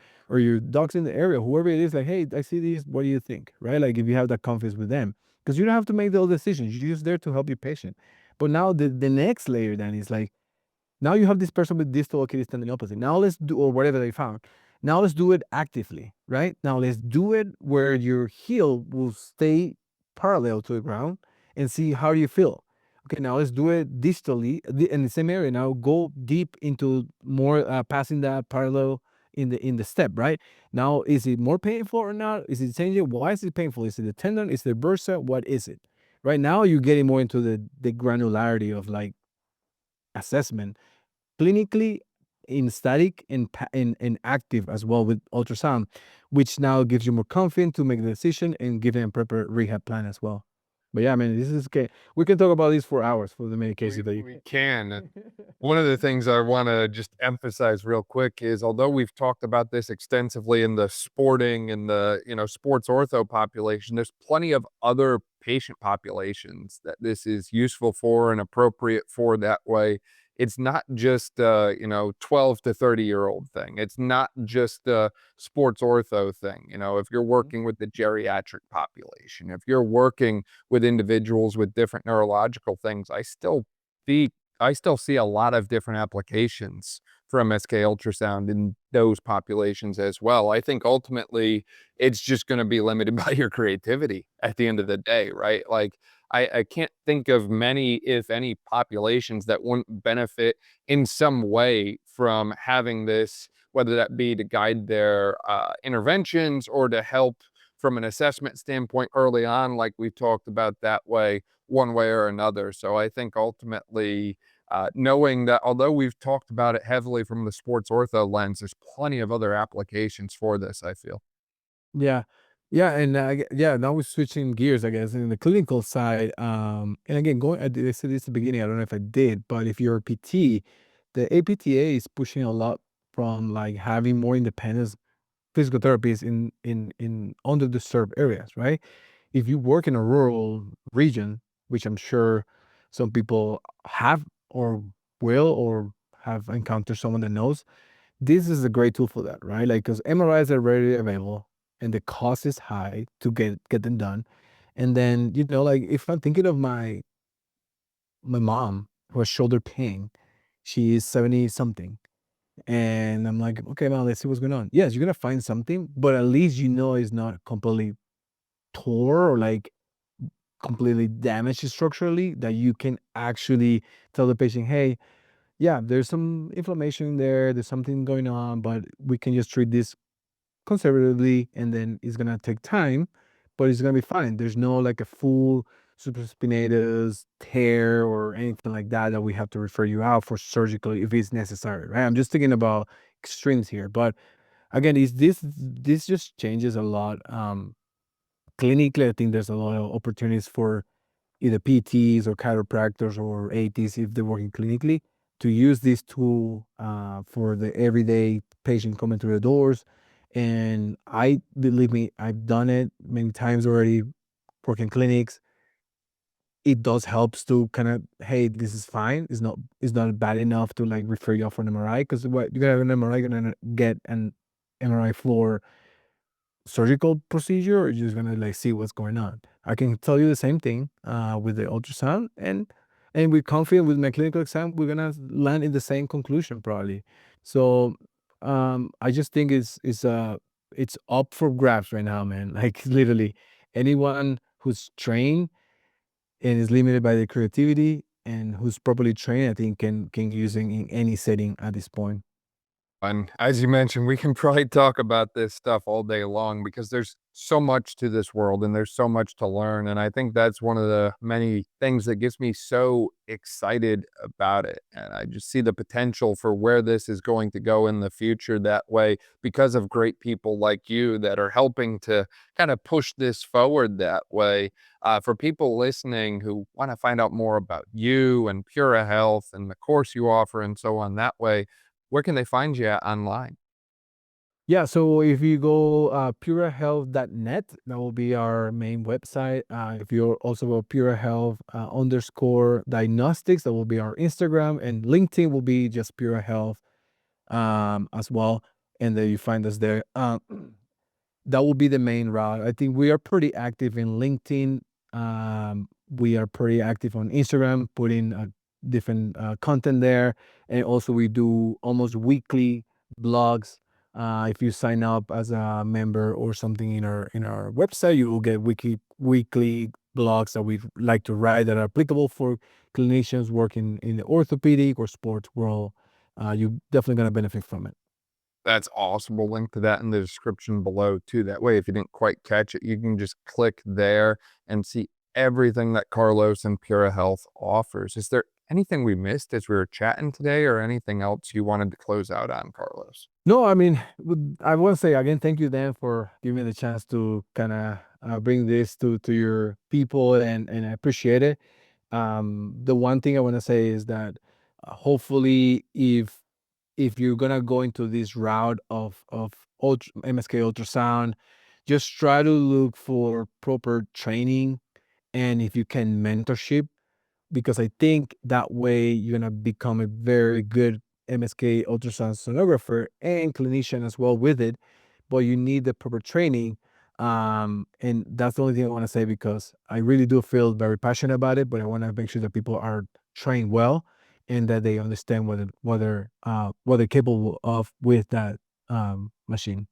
docs in the area, whoever it is. Like, hey, I see this. What do you think? Right? Like, if you have that confidence with them, because you don't have to make those decisions. You're just there to help your patient. But now the next layer then is like now you have this person with distal Achilles tendinopathy. Now let's do, or whatever they found. Now let's do it actively, right? Now let's do it where your heel will stay parallel to the ground and see how you feel. Okay, now let's do it distally in the same area. Now go deep into more passing that parallel in the step, right? Now, is it more painful or not? Is it changing? Why is it painful? Is it the tendon? Is it the bursa? What is it? Right now, you're getting more into the granularity of like assessment clinically in static and and active as well with ultrasound, which now gives you more confidence to make the decision and give them a proper rehab plan as well. But yeah, man, this is okay. We can talk about this for hours for the many cases that you We can. One of the things I want to just emphasize real quick is although we've talked about this extensively in the sporting and the, sports ortho population, there's plenty of other patient populations that this is useful for and appropriate for that way. It's not just 12 to 30-year-old thing. It's not just a sports ortho thing. If you're working with the geriatric population, if you're working with individuals with different neurological things, see I still see a lot of different applications for MSK ultrasound in those populations as well. I think ultimately it's just going to be limited by your creativity at the end of the day, right? Like I can't think of many, if any, populations that wouldn't benefit in some way from having this, whether that be to guide their interventions or to help from an assessment standpoint early on, like we've talked about that way, one way or another. So I think ultimately, knowing that although we've talked about it heavily from the sports ortho lens, there's plenty of other applications for this, I feel. Yeah. Yeah, and, yeah, now we're switching gears, I guess, in the clinical side, and again, I did I said this at the beginning, I don't know if I did, but if you're a PT, the APTA is pushing a lot from, like, having more independence physical therapists in underserved areas, right? If you work in a rural region, which I'm sure some people have or will or have encountered someone that knows, this is a great tool for that, right? Like, because MRIs are readily available and the cost is high to get them done. And then, like if I'm thinking of my mom who has shoulder pain, she is 70 something. And I'm like, okay, mom, let's see what's going on. Yes, you're gonna find something, but at least it's not completely tore or like completely damaged structurally that you can actually tell the patient, hey, yeah, there's some inflammation there, there's something going on, but we can just treat this conservatively and then it's gonna take time, but it's gonna be fine. There's no like a full supraspinatus tear or anything like that that we have to refer you out for surgically if it's necessary, right? I'm just thinking about extremes here, but again, is this just changes a lot. Clinically, I think there's a lot of opportunities for either PTs or chiropractors or ATs if they're working clinically to use this tool for the everyday patient coming through the doors. And I believe me, I've done it many times already, working clinics. It does helps to kind of, hey, this is fine. It's not bad enough to like refer you out for an MRI because what you're gonna have an MRI, you're gonna get an MRI for surgical procedure or you're just gonna like see what's going on. I can tell you the same thing with the ultrasound and with confident with my clinical exam, we're gonna land in the same conclusion probably. So I just think it's up for grabs right now, man. Like literally anyone who's trained and is limited by their creativity and who's properly trained, I think can use it in any setting at this point. And as you mentioned, we can probably talk about this stuff all day long because there's so much to this world and there's so much to learn. And I think that's one of the many things that gets me so excited about it. And I just see the potential for where this is going to go in the future that way because of great people like you that are helping to kind of push this forward that way. For people listening who want to find out more about you and Pura Health and the course you offer and so on that way, where can they find you at online? Yeah, so if you go purahealth.net, that will be our main website. If you're also go Pura Health underscore diagnostics, that will be our Instagram, and LinkedIn will be just Pura Health as well. And then you find us there. That will be the main route. I think we are pretty active in LinkedIn. We are pretty active on Instagram, putting different content there, and also we do almost weekly blogs. If you sign up as a member or something in our website, you will get weekly blogs that we like to write that are applicable for clinicians working in the orthopedic or sports world. You're definitely gonna benefit from it. That's awesome. We'll link to that in the description below too. That way, if you didn't quite catch it, you can just click there and see everything that Carlos and Pura Health offers. Is there anything we missed as we were chatting today, or anything else you wanted to close out on, Carlos? No, I mean, I want to say again, thank you, Dan, for giving me the chance to kind of bring this to your people, and I appreciate it. The one thing I want to say is that hopefully, if you're gonna go into this route of MSK ultrasound, just try to look for proper training, and if you can, mentorship, because I think that way you're gonna become a very good MSK ultrasound sonographer and clinician as well with it. But you need the proper training, and that's the only thing I want to say, because I really do feel very passionate about it. But I want to make sure that people are trained well and that they understand what they're capable of with that machine.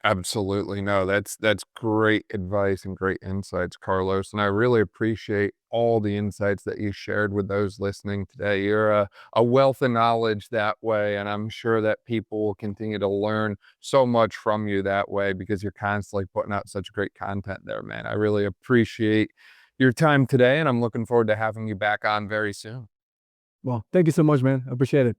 Absolutely. No, that's great advice and great insights, Carlos. And I really appreciate all the insights that you shared with those listening today. You're a wealth of knowledge that way. And I'm sure that people will continue to learn so much from you that way, because you're constantly putting out such great content there, man. I really appreciate your time today, and I'm looking forward to having you back on very soon. Well, thank you so much, man. I appreciate it.